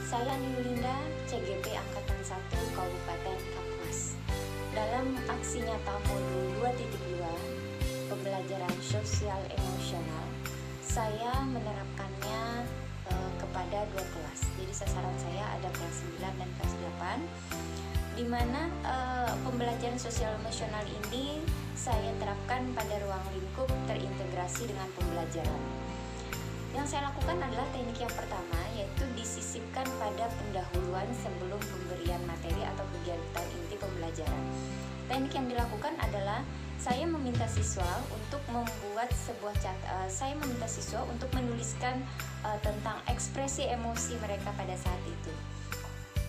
Saya Niulinda, CGP Angkatan 1 Kabupaten Kapuas. Dalam aksi nyata modul 2.2 pembelajaran sosial emosional, saya menerapkannya kepada 2 kelas. Jadi sasaran saya ada kelas 9 dan kelas 8, di mana pembelajaran sosial emosional ini saya terapkan pada ruang lingkup terintegrasi dengan pembelajaran. Yang saya lakukan adalah teknik yang pertama, yaitu disisipkan pada pendahuluan sebelum pemberian materi atau kegiatan inti pembelajaran. Teknik yang dilakukan adalah saya meminta siswa untuk menuliskan tentang ekspresi emosi mereka pada saat itu.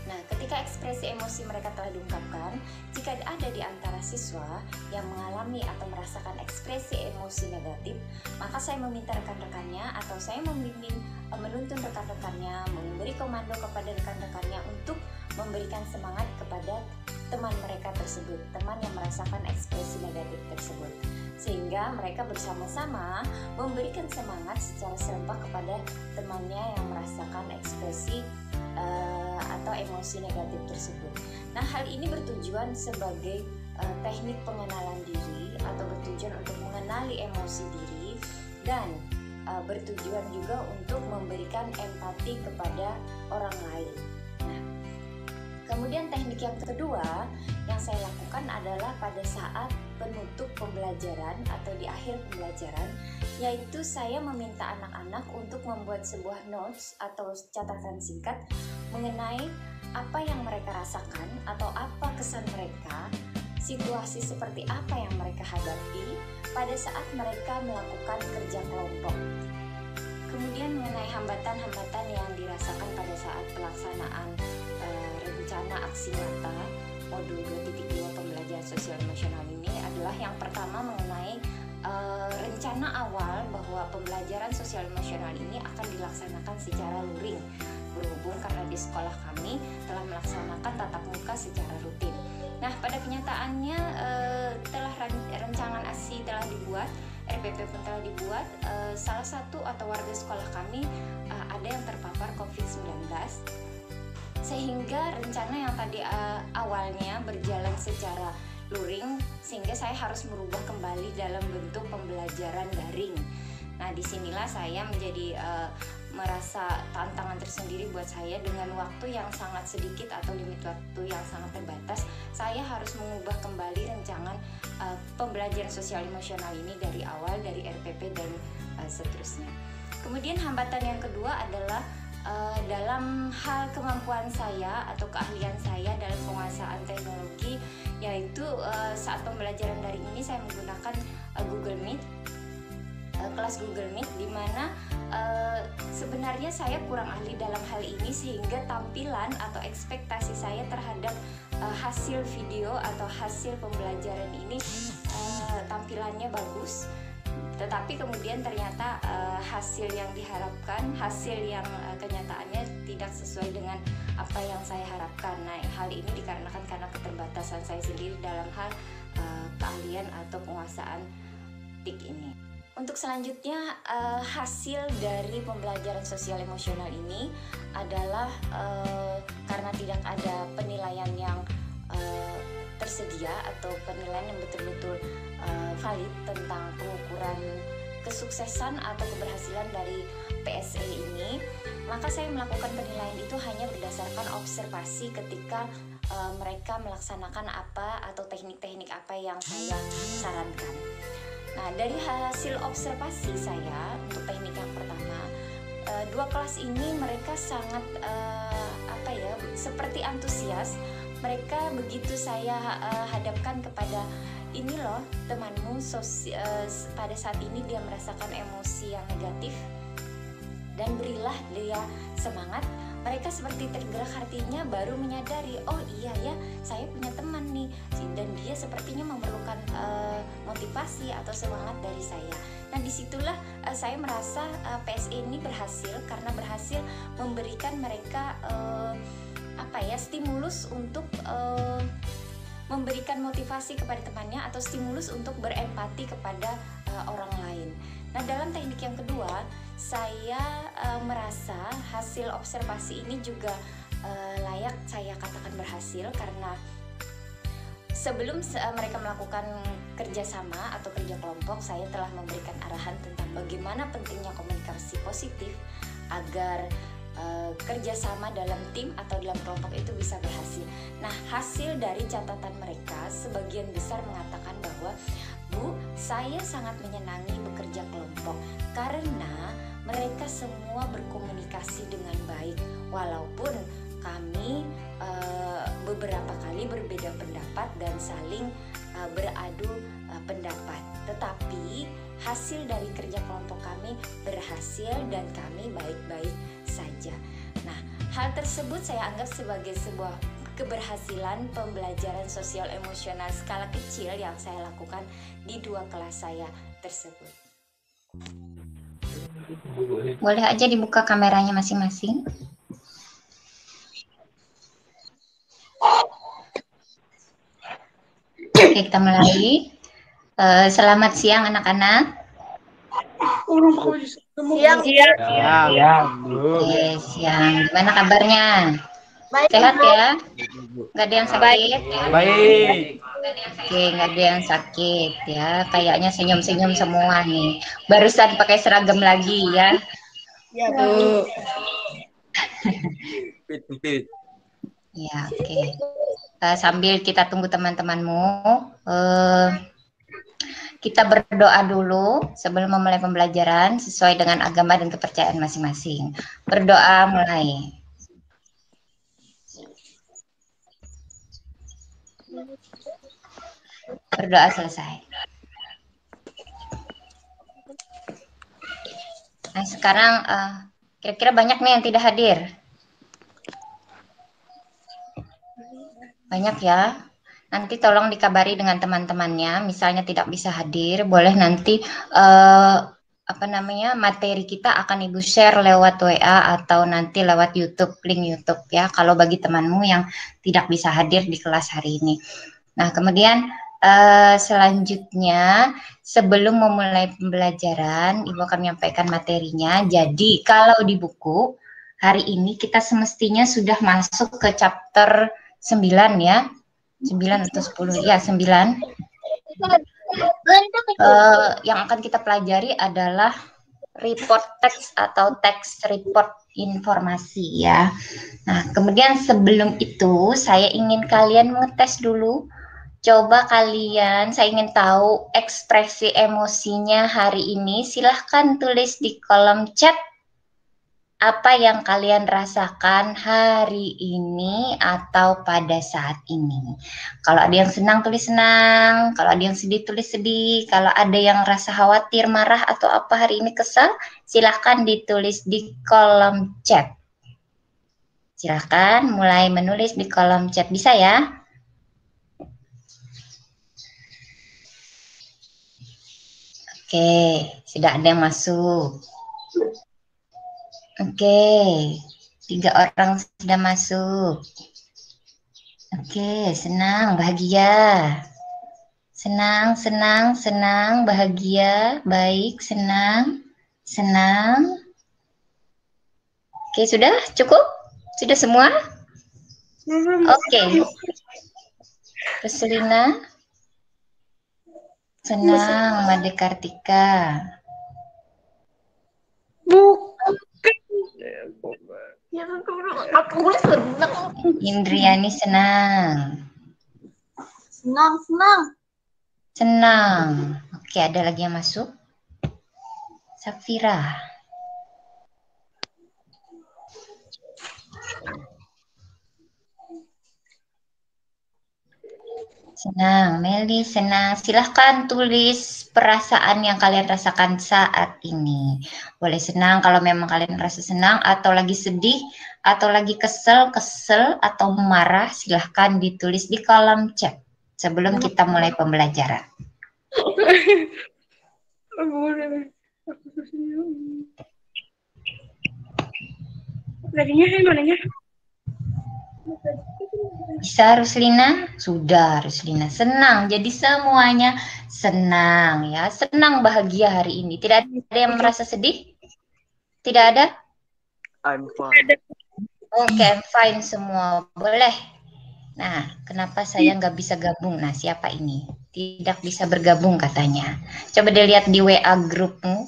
Nah, ketika ekspresi emosi mereka telah diungkapkan, jika ada di antara siswa yang mengalami atau merasakan ekspresi emosi negatif, maka saya meminta rekan-rekannya atau saya menuntun rekan-rekannya, memberi komando kepada rekan-rekannya untuk memberikan semangat kepada teman mereka tersebut, teman yang merasakan ekspresi negatif tersebut, sehingga mereka bersama-sama memberikan semangat secara serempak kepada temannya yang merasakan ekspresi atau emosi negatif tersebut. Nah, hal ini bertujuan sebagai teknik pengenalan diri atau bertujuan untuk mengenali emosi diri dan bertujuan juga untuk memberikan empati kepada orang lain. Nah, kemudian teknik yang kedua yang saya lakukan adalah pada saat penutup pembelajaran atau di akhir pembelajaran, yaitu saya meminta anak-anak untuk membuat sebuah notes atau catatan singkat mengenai apa yang mereka rasakan atau apa kesan mereka, situasi seperti apa yang mereka hadapi pada saat mereka melakukan kerja kelompok. Kemudian mengenai hambatan-hambatan yang dirasakan pada saat pelaksanaan rencana aksi nyata modul 2.2 pembelajaran sosial emosional ini adalah yang pertama mengenai rencana awal bahwa pembelajaran sosial emosional ini akan dilaksanakan secara luring, berhubung karena di sekolah kami telah melaksanakan tatap muka secara rutin. Nah, pada kenyataannya rancangan aksi telah dibuat, RPP pun telah dibuat. Salah satu atau warga sekolah kami ada yang terpapar COVID-19, sehingga rencana yang tadi awalnya berjalan secara luring, sehingga saya harus merubah kembali dalam bentuk pembelajaran daring. Nah, disinilah saya menjadi merasa tantangan tersendiri buat saya dengan waktu yang sangat sedikit atau limit waktu yang sangat terbatas. Saya harus mengubah kembali rancangan pembelajaran sosial emosional ini dari awal, dari RPP dan seterusnya. Kemudian hambatan yang kedua adalah dalam hal kemampuan saya atau keahlian saya dalam penguasaan teknologi, yaitu saat pembelajaran daring ini saya menggunakan Google Meet, kelas Google Meet, di mana sebenarnya saya kurang ahli dalam hal ini, sehingga tampilan atau ekspektasi saya terhadap hasil video atau hasil pembelajaran ini tampilannya bagus, tetapi kemudian ternyata hasil yang diharapkan, hasil yang kenyataannya tidak sesuai dengan apa yang saya harapkan. Nah, hal ini dikarenakan karena keterbatasan saya sendiri dalam hal keahlian atau penguasaan TIK ini. Untuk selanjutnya, hasil dari pembelajaran sosial emosional ini adalah karena tidak ada penilaian yang tersedia atau penilaian yang betul-betul valid tentang pengukuran kesuksesan atau keberhasilan dari PSE ini, maka saya melakukan penilaian itu hanya berdasarkan observasi ketika mereka melaksanakan apa atau teknik-teknik apa yang saya sarankan. Nah, dari hasil observasi saya untuk teknik yang pertama, 2 kelas ini mereka sangat seperti antusias. Mereka begitu saya hadapkan kepada ini loh temanmu pada saat ini dia merasakan emosi yang negatif dan berilah dia semangat. Mereka seperti tergerak, artinya baru menyadari, oh iya ya, saya punya teman nih dan dia sepertinya memerlukan motivasi atau semangat dari saya. Nah, disitulah saya merasa PSE ini berhasil karena berhasil memberikan mereka stimulus untuk memberikan motivasi kepada temannya atau stimulus untuk berempati kepada orang lain. Nah, dalam teknik yang kedua, saya merasa hasil observasi ini juga layak saya katakan berhasil, karena sebelum mereka melakukan kerjasama atau kerja kelompok, saya telah memberikan arahan tentang bagaimana pentingnya komunikasi positif agar kerjasama dalam tim atau dalam kelompok itu bisa berhasil. Nah, hasil dari catatan mereka sebagian besar mengatakan bahwa, Bu, saya sangat menyenangi bekerja kelompok karena mereka semua berkomunikasi dengan baik, walaupun kami beberapa kali berbeda pendapat dan saling beradu pendapat, tetapi hasil dari kerja kelompok kami berhasil dan kami baik-baik saja. Nah, hal tersebut saya anggap sebagai sebuah keberhasilan pembelajaran sosial emosional skala kecil yang saya lakukan di 2 kelas saya tersebut. Boleh aja dibuka kameranya masing-masing. Oke, kita mulai. Selamat siang anak-anak. Siang. Oke, siang. Gimana kabarnya? Sehat ya? Nggak ada yang sakit? Baik. Oke, nggak ada yang sakit ya. Kayaknya senyum-senyum semua nih. Barusan pakai seragam lagi ya. Ya, Bu. Ya, oke. Sambil kita tunggu teman-temanmu, kita berdoa dulu sebelum memulai pembelajaran sesuai dengan agama dan kepercayaan masing-masing. Berdoa mulai. Berdoa selesai. Nah, sekarang kira-kira banyak nih yang tidak hadir. Banyak ya. Nanti tolong dikabari dengan teman-temannya, misalnya tidak bisa hadir, boleh nanti materi kita akan Ibu share lewat WA atau nanti lewat YouTube, link YouTube ya, kalau bagi temanmu yang tidak bisa hadir di kelas hari ini. Nah, kemudian selanjutnya sebelum memulai pembelajaran, Ibu akan menyampaikan materinya. Jadi kalau di buku hari ini kita semestinya sudah masuk ke chapter 9 ya. 9 atau 10 ya, 9. Yang akan kita pelajari adalah report text atau text report informasi ya. Nah, kemudian sebelum itu saya ingin kalian mengetes dulu. Coba kalian, saya ingin tahu ekspresi emosinya hari ini. Silahkan tulis di kolom chat apa yang kalian rasakan hari ini atau pada saat ini. Kalau ada yang senang, tulis senang. Kalau ada yang sedih, tulis sedih. Kalau ada yang rasa khawatir, marah, atau apa hari ini kesal, silahkan ditulis di kolom chat. Silahkan mulai menulis di kolom chat. Bisa ya? Oke, sudah ada yang masuk. Oke, 3 orang sudah masuk. Oke, senang, bahagia. Senang, senang, senang, bahagia, baik, senang, senang. Oke, sudah cukup? Sudah semua? Oke. Roslina. Senang, Made Kartika. Indriani senang. Senang. Oke, ada lagi yang masuk? Safira. Senang, Meli senang. Silahkan tulis perasaan yang kalian rasakan saat ini. Boleh senang kalau memang kalian merasa senang, atau lagi sedih, atau lagi kesel, atau marah. Silahkan ditulis di kolom chat sebelum kita mulai pembelajaran. Bisa Ruslina? Sudah Ruslina, senang. Jadi semuanya senang ya. Senang, bahagia hari ini. Tidak ada yang merasa sedih? Tidak ada? I'm fine. Oke, fine semua. Boleh. Nah, kenapa saya nggak bisa gabung? Nah, siapa ini? Tidak bisa bergabung katanya. Coba dilihat di WA grupmu.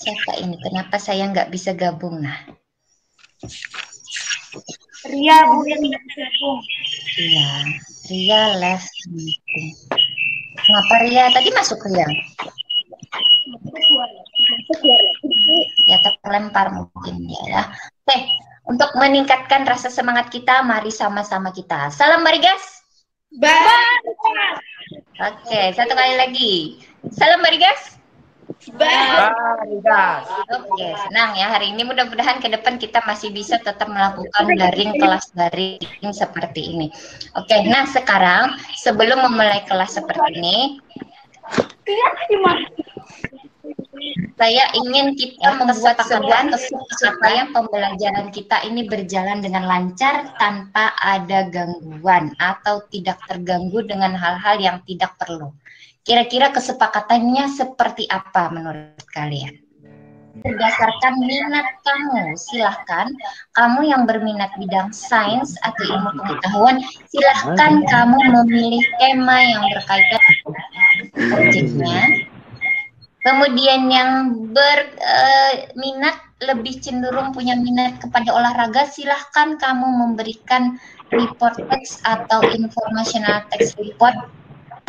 Siapa ini? Kenapa saya nggak bisa gabung? Nah, Ria, Bu, yang tidak bisa gabung. Ria. Ria left meeting. Kenapa Ria? Tadi masuk Ria. Ya, terlempar mungkin ya. Oke, untuk meningkatkan rasa semangat kita, mari sama-sama kita. Salam Barigas. Oke, satu kali lagi. Salam Barigas. Barigas. Oke, senang ya hari ini. Mudah-mudahan ke depan kita masih bisa tetap melakukan daring, kelas daring seperti ini. Oke, nah sekarang sebelum memulai kelas seperti ini, saya ingin kita membuat kesepakatan supaya pembelajaran kita ini berjalan dengan lancar tanpa ada gangguan atau tidak terganggu dengan hal-hal yang tidak perlu. Kira-kira kesepakatannya seperti apa menurut kalian? Berdasarkan minat kamu, silahkan kamu yang berminat bidang sains atau ilmu pengetahuan, silahkan kamu memilih tema yang berkaitan dengan objeknya. Kemudian yang berminat lebih cenderung punya minat kepada olahraga, silahkan kamu memberikan report text atau informational text report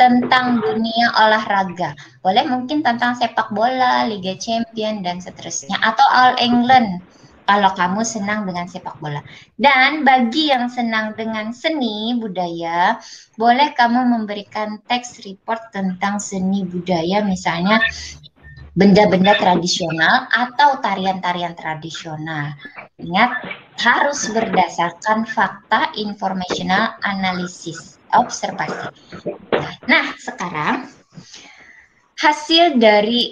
tentang dunia olahraga. Boleh mungkin tentang sepak bola, Liga Champion, dan seterusnya. Atau All England, kalau kamu senang dengan sepak bola. Dan bagi yang senang dengan seni budaya, boleh kamu memberikan teks report tentang seni budaya, misalnya benda-benda tradisional atau tarian-tarian tradisional. Ingat, harus berdasarkan fakta, informational analysis, observasi. Nah, sekarang hasil dari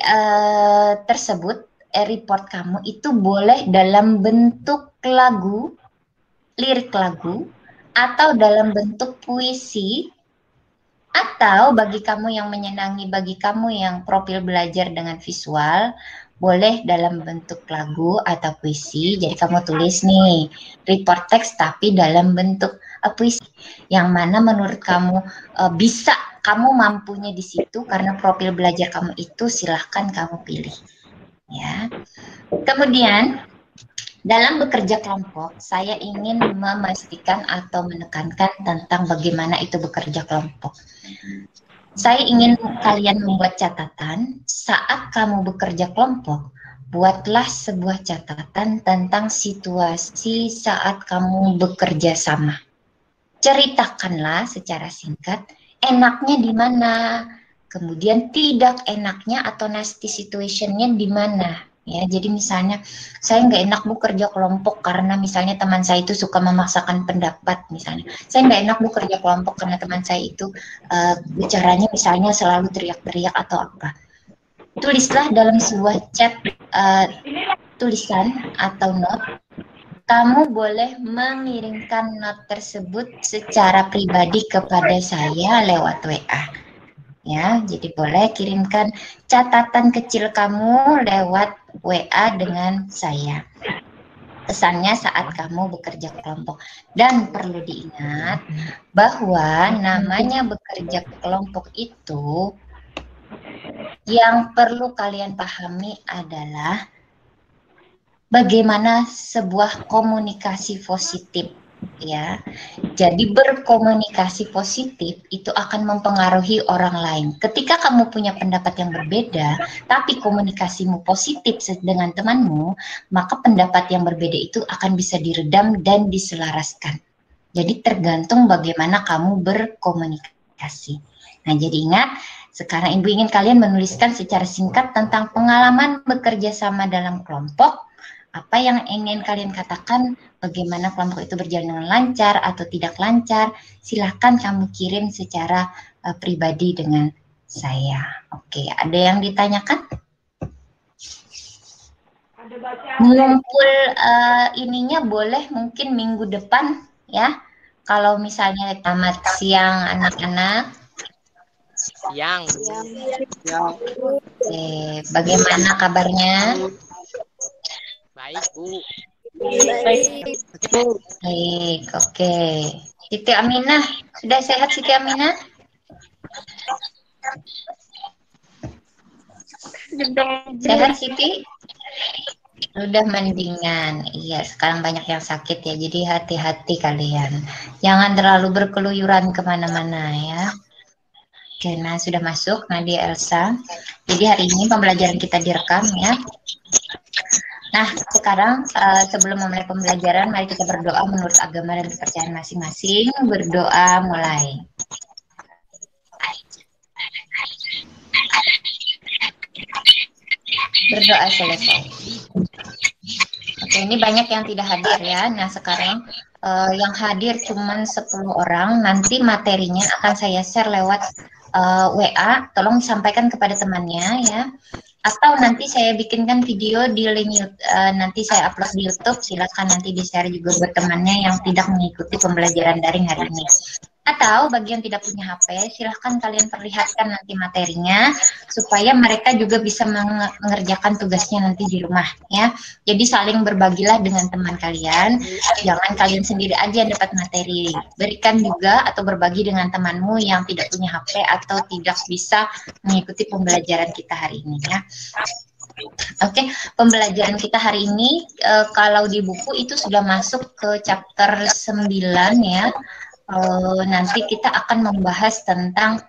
tersebut, report kamu itu boleh dalam bentuk lagu, lirik lagu, atau dalam bentuk puisi, atau bagi kamu yang menyenangi, bagi kamu yang profil belajar dengan visual, boleh dalam bentuk lagu atau puisi. Jadi kamu tulis nih, report text tapi dalam bentuk puisi. Yang mana menurut kamu bisa, kamu mampunya di situ karena profil belajar kamu itu silahkan kamu pilih. Ya. Kemudian dalam bekerja kelompok, saya ingin memastikan atau menekankan tentang bagaimana itu bekerja kelompok. Saya ingin kalian membuat catatan saat kamu bekerja kelompok. Buatlah sebuah catatan tentang situasi saat kamu bekerja sama. Ceritakanlah secara singkat, enaknya di mana, kemudian tidak enaknya atau nasty situation-nya di mana. Ya, jadi misalnya saya nggak enak Bu kerja kelompok karena misalnya teman saya itu suka memaksakan pendapat misalnya. Saya nggak enak Bu kerja kelompok karena teman saya itu bicaranya misalnya selalu teriak-teriak atau apa. Tulislah dalam sebuah chat tulisan atau note. Kamu boleh mengirimkan note tersebut secara pribadi kepada saya lewat WA. Ya, jadi boleh kirimkan catatan kecil kamu lewat WA dengan saya. Pesannya saat kamu bekerja kelompok. Dan perlu diingat bahwa namanya bekerja kelompok itu yang perlu kalian pahami adalah bagaimana sebuah komunikasi positif. Ya, jadi berkomunikasi positif itu akan mempengaruhi orang lain. Ketika kamu punya pendapat yang berbeda, tapi komunikasimu positif dengan temanmu, maka pendapat yang berbeda itu akan bisa diredam dan diselaraskan. Jadi tergantung bagaimana kamu berkomunikasi. Nah, jadi ingat, sekarang Ibu ingin kalian menuliskan secara singkat tentang pengalaman bekerja sama dalam kelompok. Apa yang ingin kalian katakan, bagaimana kelompok itu berjalan dengan lancar atau tidak lancar, silahkan kamu kirim secara pribadi dengan saya. Oke, ada yang ditanyakan? Ngumpul ininya boleh mungkin minggu depan ya, kalau misalnya tamat siang anak-anak. Siang. Oke, bagaimana kabarnya? Baik, Bu. Baik, oke. Siti Aminah, sudah sehat Siti Aminah? Sehat Siti? Sudah mendingan. Iya, sekarang banyak yang sakit ya, jadi hati-hati kalian. Jangan terlalu berkeluyuran kemana-mana ya. Oke, nah sudah masuk Nadia Elsa. Jadi hari ini pembelajaran kita direkam ya. Nah, sekarang sebelum memulai pembelajaran, mari kita berdoa menurut agama dan kepercayaan masing-masing. Berdoa mulai. Berdoa selesai. Oke, ini banyak yang tidak hadir ya. Nah, sekarang yang hadir cuma 10 orang. Nanti materinya akan saya share lewat WA. Tolong sampaikan kepada temannya ya. Atau nanti saya bikinkan video di link nanti saya upload di YouTube. Silakan nanti di-share juga buat temannya yang tidak mengikuti pembelajaran daring hari ini. Atau bagi yang tidak punya HP, silahkan kalian perlihatkan nanti materinya supaya mereka juga bisa mengerjakan tugasnya nanti di rumah ya. Jadi saling berbagilah dengan teman kalian. Jangan kalian sendiri aja yang dapat materi. Berikan juga atau berbagi dengan temanmu yang tidak punya HP atau tidak bisa mengikuti pembelajaran kita hari ini ya. Oke, pembelajaran kita hari ini kalau di buku itu sudah masuk ke chapter 9 ya. Nanti kita akan membahas tentang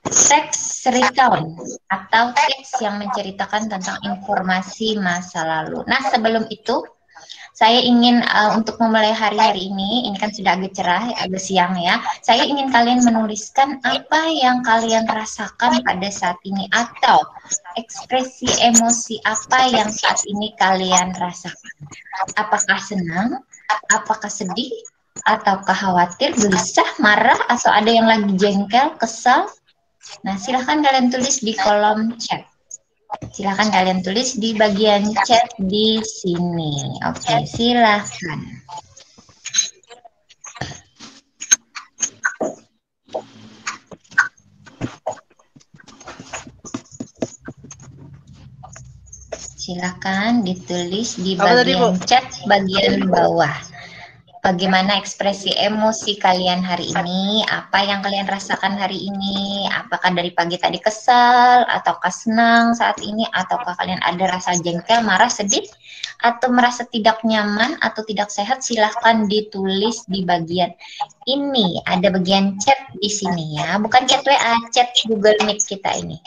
teks recount atau teks yang menceritakan tentang informasi masa lalu. Nah, sebelum itu saya ingin untuk memulai hari-hari ini kan sudah agak cerah, agak siang ya. Saya ingin kalian menuliskan apa yang kalian rasakan pada saat ini atau ekspresi emosi apa yang saat ini kalian rasakan. Apakah senang? Apakah sedih? Ataukah khawatir, gelisah, marah, atau ada yang lagi jengkel, kesal? Nah, silahkan kalian tulis di kolom chat. Silahkan kalian tulis di bagian chat di sini. Oke, silahkan. Silahkan ditulis di bagian chat bagian bawah. Bagaimana ekspresi emosi kalian hari ini? Apa yang kalian rasakan hari ini? Apakah dari pagi tadi kesal, ataukah senang saat ini, ataukah kalian ada rasa jengkel, marah, sedih, atau merasa tidak nyaman atau tidak sehat? Silahkan ditulis di bagian ini. Ada bagian chat di sini ya, bukan chat WA, chat Google Meet kita ini.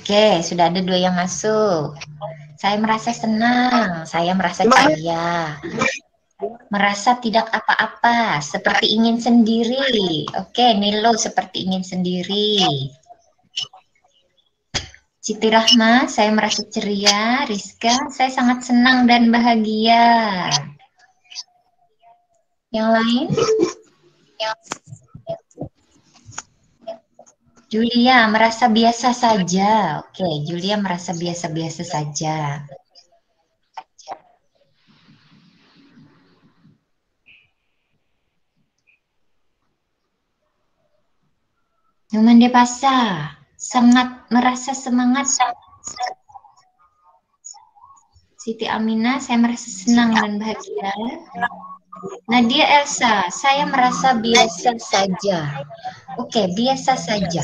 Oke, sudah ada 2 yang masuk. Saya merasa senang, saya merasa ceria, merasa tidak apa-apa, seperti ingin sendiri. Oke, Nilo seperti ingin sendiri. Siti Rahma, saya merasa ceria. Rizka, saya sangat senang dan bahagia. Yang lain? Julia merasa biasa saja. Oke, Julia merasa biasa-biasa saja. Numan Depasa, sangat merasa semangat. Siti Aminah, saya merasa senang dan bahagia. Nadia Elsa, saya merasa biasa saja. Oke, biasa saja.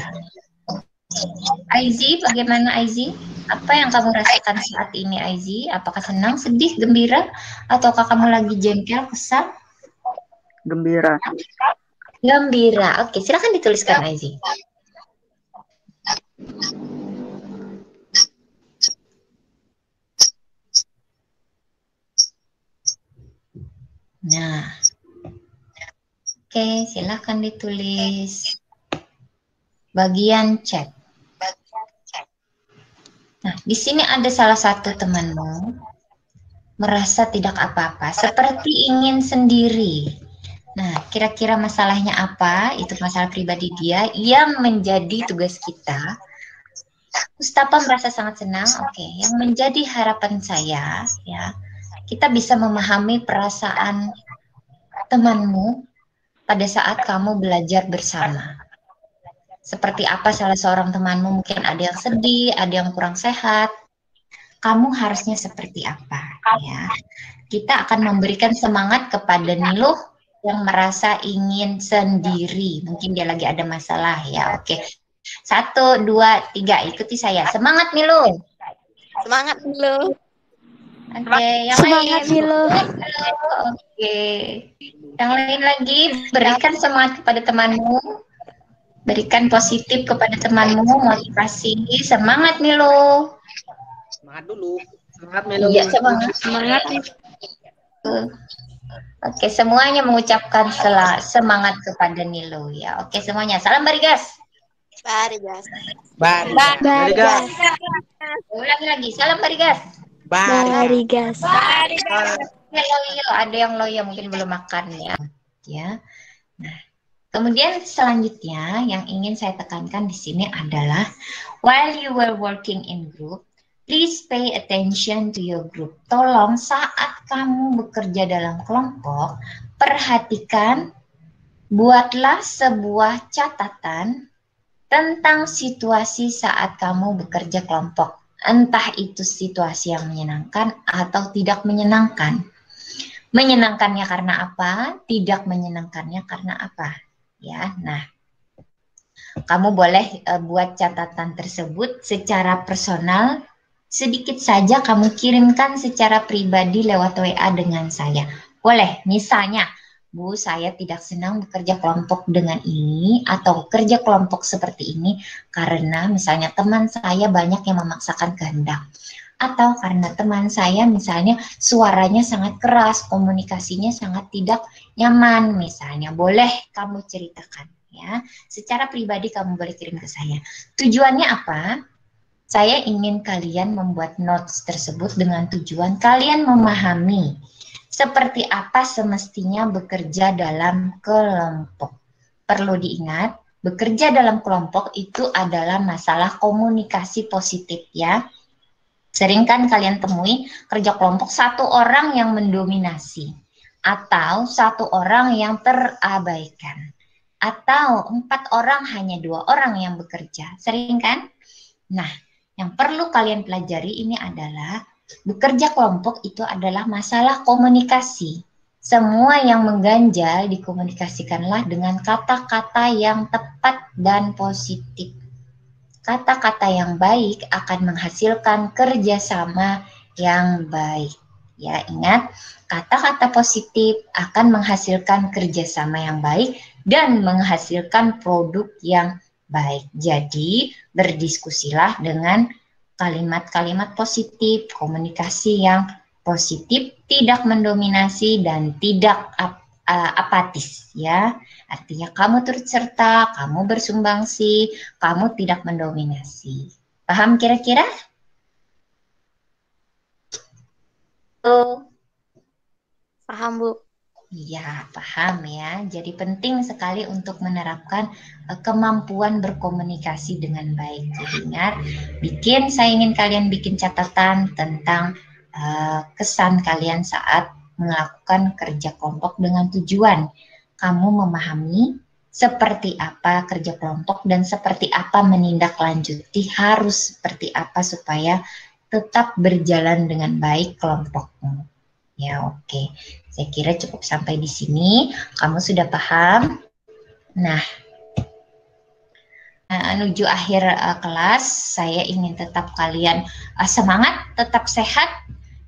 Aizi, bagaimana Aizi? Apa yang kamu rasakan saat ini Aizi? Apakah senang, sedih, gembira? Ataukah kamu lagi jengkel, kesal? Gembira. Gembira. Oke, silakan dituliskan Aizi. Nah, oke, silahkan ditulis bagian chat. Nah, di sini ada salah satu temanmu merasa tidak apa-apa, seperti ingin sendiri. Nah, kira-kira masalahnya apa? Itu masalah pribadi dia yang menjadi tugas kita. Mustafa merasa sangat senang. Oke, yang menjadi harapan saya, ya, kita bisa memahami perasaan temanmu pada saat kamu belajar bersama. Seperti apa salah seorang temanmu mungkin ada yang sedih, ada yang kurang sehat. Kamu harusnya seperti apa, ya? Kita akan memberikan semangat kepada Niluh yang merasa ingin sendiri. Mungkin dia lagi ada masalah, ya. Oke. 1, 2, 3, ikuti saya. Semangat Niluh. Semangat Niluh. Oke, yang Semangat lain. Niluh. Oke. Yang lain lagi, berikan semangat kepada temanmu. Berikan positif kepada temanmu, motivasi. Semangat Niluh. Semangat dulu. Semangat Melo. Iya, semangat. Semangat. Oke, semuanya mengucapkan semangat kepada Niluh, ya. Oke, semuanya. Salam Barigas. Barigas. Barigas. Ulangi lagi. Salam Barigas. Barigas. Loyo, ada yang loyo mungkin belum makan, ya. Ya. Nah, kemudian selanjutnya yang ingin saya tekankan di sini adalah while you were working in group, please pay attention to your group. Tolong saat kamu bekerja dalam kelompok, perhatikan, buatlah sebuah catatan tentang situasi saat kamu bekerja kelompok. Entah itu situasi yang menyenangkan atau tidak menyenangkan. Menyenangkannya karena apa? Tidak menyenangkannya karena apa? Ya, nah, kamu boleh buat catatan tersebut secara personal. Sedikit saja kamu kirimkan secara pribadi lewat WA dengan saya. Boleh, misalnya, Bu, saya tidak senang bekerja kelompok dengan ini atau kerja kelompok seperti ini karena misalnya teman saya banyak yang memaksakan kehendak. Atau karena teman saya misalnya suaranya sangat keras, komunikasinya sangat tidak nyaman misalnya. Boleh kamu ceritakan, ya. Secara pribadi kamu boleh kirim ke saya. Tujuannya apa? Saya ingin kalian membuat notes tersebut dengan tujuan kalian memahami seperti apa semestinya bekerja dalam kelompok. Perlu diingat, bekerja dalam kelompok itu adalah masalah komunikasi positif, ya. Sering kan kalian temui kerja kelompok satu orang yang mendominasi atau satu orang yang terabaikan atau 4 orang hanya 2 orang yang bekerja. Sering kan? Nah, yang perlu kalian pelajari ini adalah bekerja kelompok itu adalah masalah komunikasi. Semua yang mengganjal dikomunikasikanlah dengan kata-kata yang tepat dan positif. Kata-kata yang baik akan menghasilkan kerjasama yang baik. Ya, ingat, kata-kata positif akan menghasilkan kerjasama yang baik dan menghasilkan produk yang baik. Jadi, berdiskusilah dengan kalimat-kalimat positif, komunikasi yang positif, tidak mendominasi dan tidak apatis, ya. Artinya kamu turut serta, kamu bersumbangsi, kamu tidak mendominasi. Paham kira-kira? Paham, Bu. Iya, paham ya. Jadi penting sekali untuk menerapkan kemampuan berkomunikasi dengan baik. Jadi ingat, saya ingin kalian bikin catatan tentang kesan kalian saat melakukan kerja kelompok dengan tujuan kamu memahami seperti apa kerja kelompok dan seperti apa menindaklanjuti, harus seperti apa supaya tetap berjalan dengan baik kelompokmu. Ya, oke. Saya kira cukup sampai di sini. Kamu sudah paham? Nah, menuju akhir kelas, saya ingin tetap kalian semangat, tetap sehat.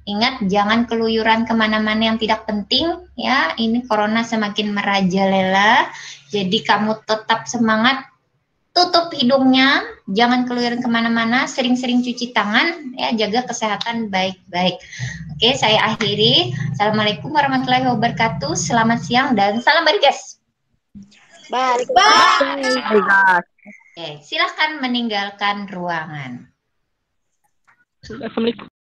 Ingat, jangan keluyuran kemana-mana yang tidak penting. Ya, ini corona semakin merajalela. Jadi kamu tetap semangat, tutup hidungnya, jangan keluar kemana-mana, sering-sering cuci tangan, ya, jaga kesehatan baik-baik. Oke, saya akhiri. Assalamualaikum warahmatullahi wabarakatuh. Selamat siang dan salam Barigas. Barigas. Oke, silahkan meninggalkan ruangan. Assalamualaikum.